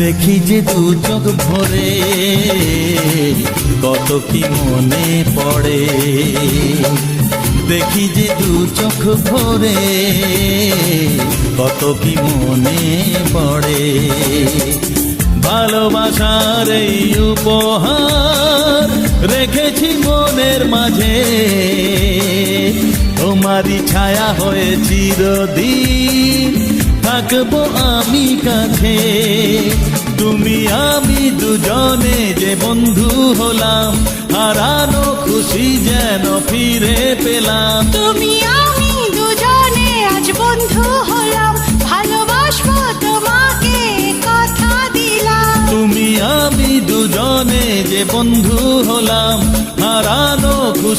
দেখি যে দু চোখ ভরে কত কি মনে পড়ে, দেখি যে দু চোখ ভরে কত কি মনে পড়ে। ভালোবাসার এই উপহার রেখেছি মনের মাঝে, তোমারই ছায়া হয়ে চিরদিন থাকবো আমি কাছে। তুমি আমি দুজনে যে বন্ধু হলাম, হারানো খুশি যেন ফিরে পেলাম। তুমি আমি দুজনে আজ বন্ধু হলাম, ভালোবাসবো তোমাকে কথা দিলাম। তুমি আমি দুজনে যে বন্ধু হলাম, হারানো খুশি